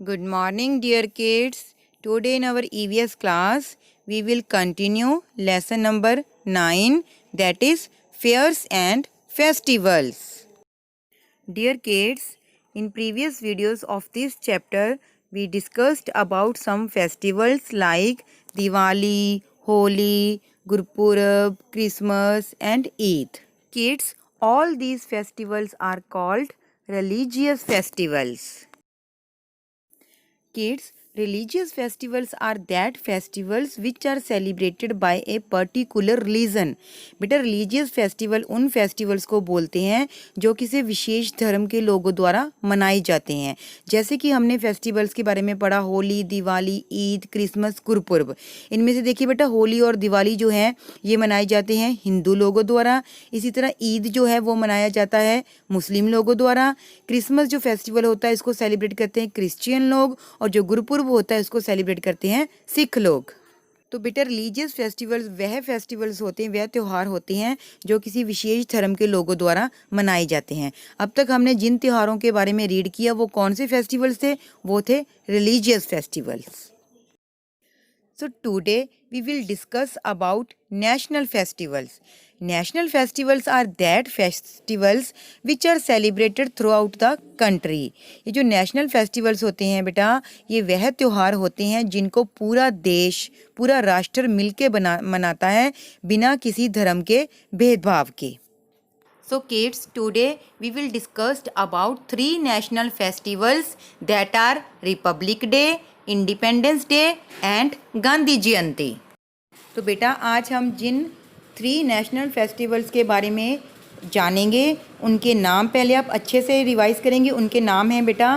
Good morning, dear kids. Today in our EVS class, we will continue lesson number 9, that is Fairs and Festivals. Dear kids, in previous videos of this chapter, we discussed about some festivals like Diwali, Holi, Gurpurab, Christmas and Eid. Kids, all these festivals are called religious festivals. Kids, religious festivals are that festivals which are celebrated by a particular religion. बेटा religious festival उन festivals को बोलते हैं जो किसी विशेष धर्म के लोगों द्वारा मनाए जाते हैं। जैसे कि हमने फेस्टिवल्स के बारे में पढ़ा, होली, दिवाली, ईद, क्रिसमस, गुरपुरब। इनमें से देखिए बेटा, होली और दिवाली जो है ये मनाए जाते हैं हिंदू लोगों द्वारा। इसी तरह ईद जो है वो मनाया जाता है मुस्लिम लोगों द्वारा। क्रिसमस जो फेस्टिवल होता है इसको सेलिब्रेट करते हैं क्रिश्चियन लोग, और जो गुरपुरब होता है इसको सेलिब्रेट करते हैं सिख लोग। तो बेटा रिलीजियस फेस्टिवल्स वह फेस्टिवल्स होते हैं, वह त्यौहार होते हैं जो किसी विशेष धर्म के लोगों द्वारा मनाए जाते हैं। अब तक हमने जिन त्योहारों के बारे में रीड किया वो कौन से फेस्टिवल्स थे? वो थे religious festivals. So today we will discuss about national festivals. National festivals are that festivals which are celebrated throughout the country. ये जो नेशनल फेस्टिवल्स होते हैं बेटा, ये वह त्यौहार होते हैं जिनको पूरा देश, पूरा राष्ट्र मिलके मनाता है बिना किसी धर्म के भेदभाव के। So kids, today we will discuss about 3 national festivals that are Republic Day, Independence Day and Gandhi Jayanti. तो बेटा आज हम जिन 3 नेशनल फेस्टिवल्स के बारे में जानेंगे उनके नाम पहले आप अच्छे से रिवाइज करेंगे। उनके नाम हैं बेटा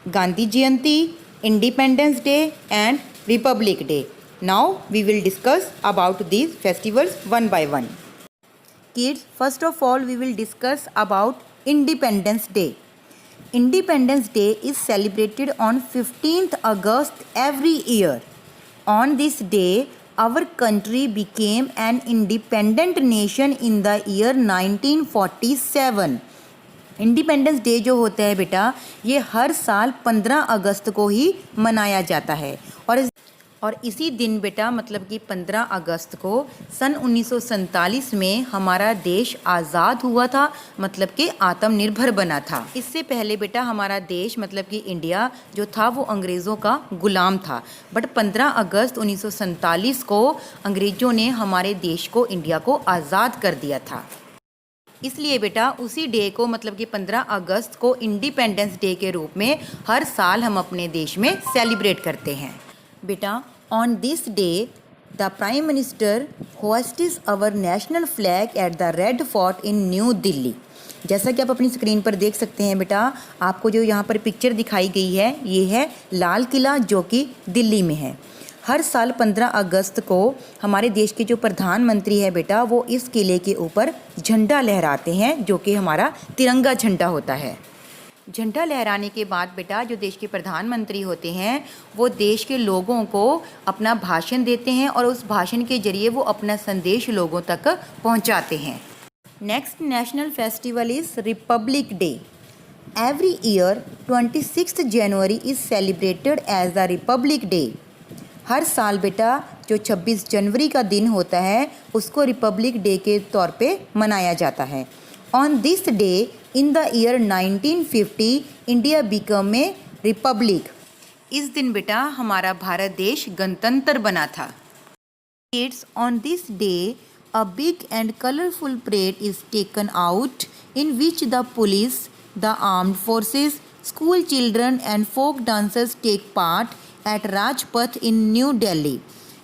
Gandhi Jayanti, Independence Day and Republic Day. Now we will discuss about these festivals one by one. Kids, first of all we will discuss about Independence Day. Independence Day is celebrated on 15th August every year. On this day, our country became an independent nation in the year 1947. Independence day जो होता है बेटा, ये हर साल 15 अगस्त को ही मनाया जाता है। और इसी दिन बेटा मतलब कि 15 अगस्त को सन 1947 में हमारा देश आज़ाद हुआ था, मतलब कि आत्मनिर्भर बना था। इससे पहले बेटा हमारा देश मतलब कि इंडिया जो था वो अंग्रेज़ों का गुलाम था। बट 15 अगस्त 1947 को अंग्रेज़ों ने हमारे देश को, इंडिया को आज़ाद कर दिया था। इसलिए बेटा उसी डे को मतलब कि 15 अगस्त को इंडिपेंडेंस डे के रूप में हर साल हम अपने देश में सेलिब्रेट करते हैं। बेटा on this day the prime minister hostess our national flag at the red fort in New Delhi. जैसा कि आप अपनी स्क्रीन पर देख सकते हैं बेटा, आपको जो यहाँ पर पिक्चर दिखाई गई है ये है लाल किला जो कि दिल्ली में है। हर साल 15 अगस्त को हमारे देश के जो प्रधानमंत्री है बेटा वो इस किले के ऊपर झंडा लहराते हैं जो कि हमारा तिरंगा झंडा होता है। झंडा लहराने के बाद बेटा जो देश के प्रधानमंत्री होते हैं वो देश के लोगों को अपना भाषण देते हैं और उस भाषण के जरिए वो अपना संदेश लोगों तक पहुंचाते हैं। Next national festival is Republic Day. Every year 26 January is celebrated as the Republic Day. हर साल बेटा जो 26 जनवरी का दिन होता है उसको रिपब्लिक डे के तौर पे मनाया जाता है। On this day in the year 1950 India become a republic. इस दिन बेटा हमारा भारत देश गणतंत्र बना था। Kids, on this day a big and colourful parade is taken out in which the police, the armed forces, school children and folk dancers take part at Rajpath in New Delhi.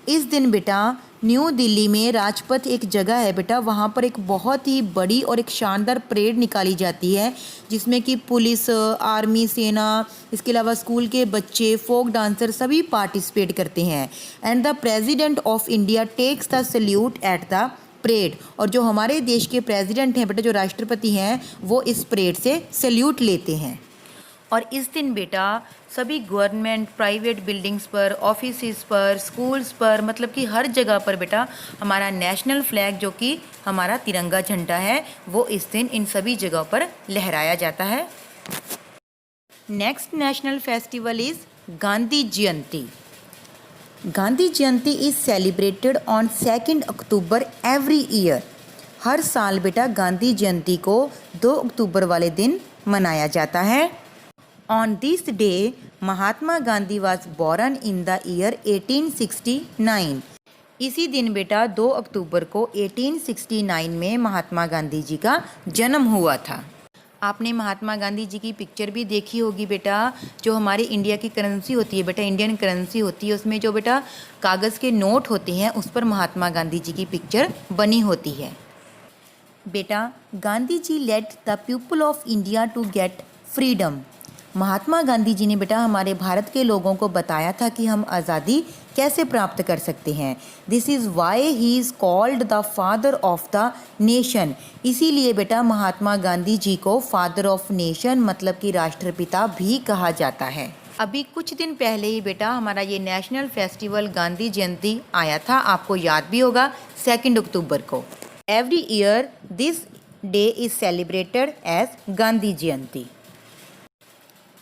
इस दिन बेटा न्यू दिल्ली में राजपथ एक जगह है बेटा, वहाँ पर एक बहुत ही बड़ी और एक शानदार परेड निकाली जाती है जिसमें कि पुलिस, आर्मी, सेना, इसके अलावा स्कूल के बच्चे, फोक डांसर सभी पार्टिसिपेट करते हैं। And the president of India takes the salute at the parade. और जो हमारे देश के प्रेसिडेंट हैं बेटा, जो राष्ट्रपति हैं, वो इस परेड से सल्यूट लेते हैं। और इस दिन बेटा सभी गवर्नमेंट, प्राइवेट बिल्डिंग्स पर, ऑफिसेस पर, स्कूल्स पर, मतलब कि हर जगह पर बेटा हमारा नेशनल फ्लैग जो कि हमारा तिरंगा झंडा है वो इस दिन इन सभी जगहों पर लहराया जाता है। Next national festival is Gandhi Jayanti. Gandhi Jayanti is celebrated on 2 October every year. हर साल बेटा गांधी जयंती को 2 अक्टूबर वाले दिन मनाया जाता है। On this day Mahatma Gandhi was born in the year 1869। इसी दिन बेटा 2 अक्टूबर को 1869 में महात्मा गांधी जी का जन्म हुआ था। आपने महात्मा गांधी जी की पिक्चर भी देखी होगी बेटा, जो हमारी इंडिया की करेंसी होती है बेटा, इंडियन करेंसी होती है, उसमें जो बेटा कागज़ के नोट होते हैं उस पर महात्मा गांधी जी की पिक्चर बनी होती है। बेटा Gandhi ji led the people of India to get freedom. Mahatma Gandhi ji ने बेटा हमारे भारत के लोगों को बताया था कि हम आज़ादी कैसे प्राप्त कर सकते हैं। This is why he is called the father of the nation. इसीलिए बेटा महात्मा गांधी जी को फादर ऑफ नेशन मतलब कि राष्ट्रपिता भी कहा जाता है। अभी कुछ दिन पहले ही बेटा हमारा ये नेशनल फेस्टिवल गांधी जयंती आया था, आपको याद भी होगा 2 अक्टूबर को। Every year this day is celebrated as Gandhi Jayanti.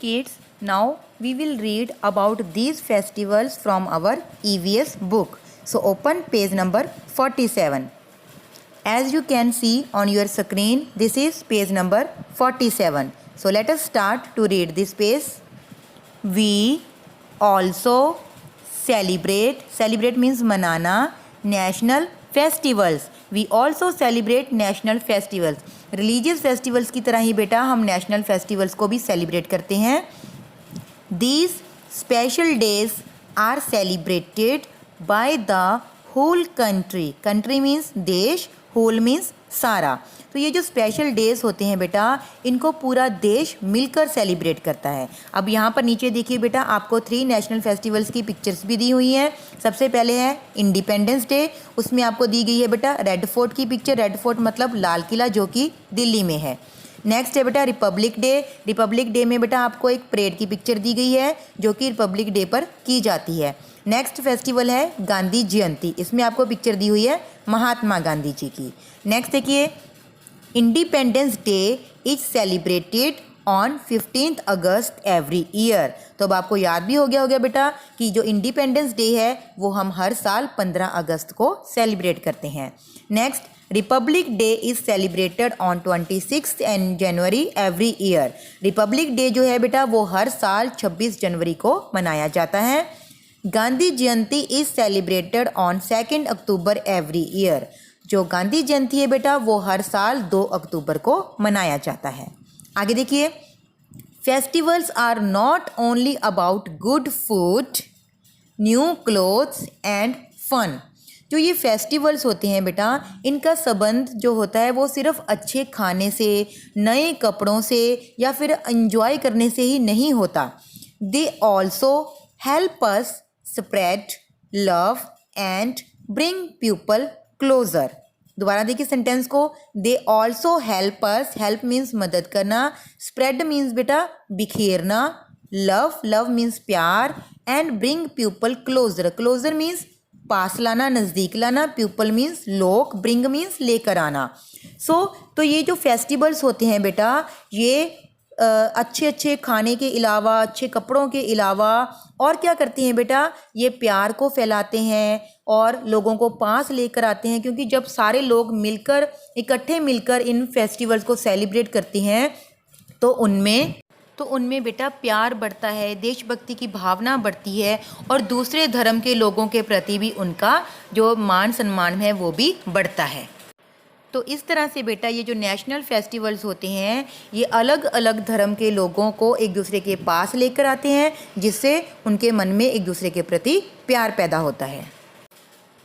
Kids, now we will read about these festivals from our EVS book. So open page number 47. As you can see on your screen, this is page number 47. So let us start to read this page. We also celebrate means manana, national festivals. We also celebrate national festivals. Religious festivals की तरह ही बेटा हम national festivals को भी celebrate करते हैं। These special days are celebrated by the whole country. Country means देश, whole means सारा। तो ये जो स्पेशल डेज होते हैं बेटा इनको पूरा देश मिलकर सेलिब्रेट करता है। अब यहाँ पर नीचे देखिए बेटा आपको 3 नेशनल फेस्टिवल्स की पिक्चर्स भी दी हुई हैं। सबसे पहले है इंडिपेंडेंस डे, उसमें आपको दी गई है बेटा रेड फोर्ट की पिक्चर। रेड फोर्ट मतलब लाल किला जो कि दिल्ली में है। नेक्स्ट है बेटा रिपब्लिक डे। रिपब्लिक डे में बेटा आपको एक परेड की पिक्चर दी गई है जो कि रिपब्लिक डे पर की जाती है। नेक्स्ट फेस्टिवल है गांधी जयंती, इसमें आपको पिक्चर दी हुई है महात्मा गांधी जी की। नेक्स्ट देखिए independence day is celebrated on 15 August every year. तो अब आपको याद भी हो गया होगा बेटा कि जो इंडिपेंडेंस डे है वो हम हर साल 15 अगस्त को सेलिब्रेट करते हैं। Next Republic day is celebrated on 26 January every year. Republic day जो है बेटा वो हर साल 26 जनवरी को मनाया जाता है। Gandhi Jayanti is celebrated on 2 October every year. जो गांधी जयंती है बेटा वो हर साल 2 अक्टूबर को मनाया जाता है। आगे देखिए festivals are not only about good food, new clothes and fun. जो ये फेस्टिवल्स होते हैं बेटा इनका संबंध जो होता है वो सिर्फ अच्छे खाने से, नए कपड़ों से या फिर एंजॉय करने से ही नहीं होता। They also help us spread love and bring people closer. दोबारा देखिए सेंटेंस को, they also help us. Help means मदद करना, स्प्रेड मीन्स बेटा बिखेरना, लव मीन्स प्यार, and bring people closer. Closer means पास लाना, नज़दीक लाना, पीपल मीन्स लोग, ब्रिंग मीन्स लेकर आना। तो ये जो फेस्टिवल्स होते हैं बेटा ये अच्छे अच्छे खाने के अलावा, अच्छे कपड़ों के अलावा और क्या करते हैं बेटा, ये प्यार को फैलाते हैं और लोगों को पास लेकर आते हैं। क्योंकि जब सारे लोग मिलकर इकट्ठे मिलकर इन फेस्टिवल्स को सेलिब्रेट करते हैं तो उनमें बेटा प्यार बढ़ता है, देशभक्ति की भावना बढ़ती है और दूसरे धर्म के लोगों के प्रति भी उनका जो मान सम्मान है वो भी बढ़ता है। तो इस तरह से बेटा ये जो नेशनल फेस्टिवल्स होते हैं ये अलग अलग धर्म के लोगों को एक दूसरे के पास लेकर आते हैं जिससे उनके मन में एक दूसरे के प्रति प्यार पैदा होता है।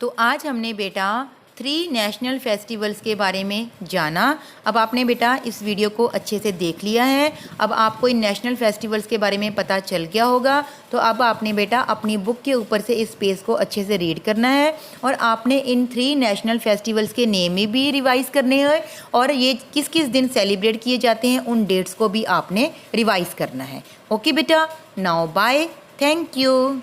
तो आज हमने बेटा 3 नेशनल फेस्टिवल्स के बारे में जाना। अब आपने बेटा इस वीडियो को अच्छे से देख लिया है। अब आपको इन नेशनल फेस्टिवल्स के बारे में पता चल गया होगा। तो अब आपने बेटा अपनी बुक के ऊपर से इस पेज को अच्छे से रीड करना है और आपने इन 3 नेशनल फेस्टिवल्स के नेम भी रिवाइज़ करने हैं और ये किस किस दिन सेलिब्रेट किए जाते हैं उन डेट्स को भी आपने रिवाइज़ करना है। ओके बेटा, नाउ बाय, थैंक यू।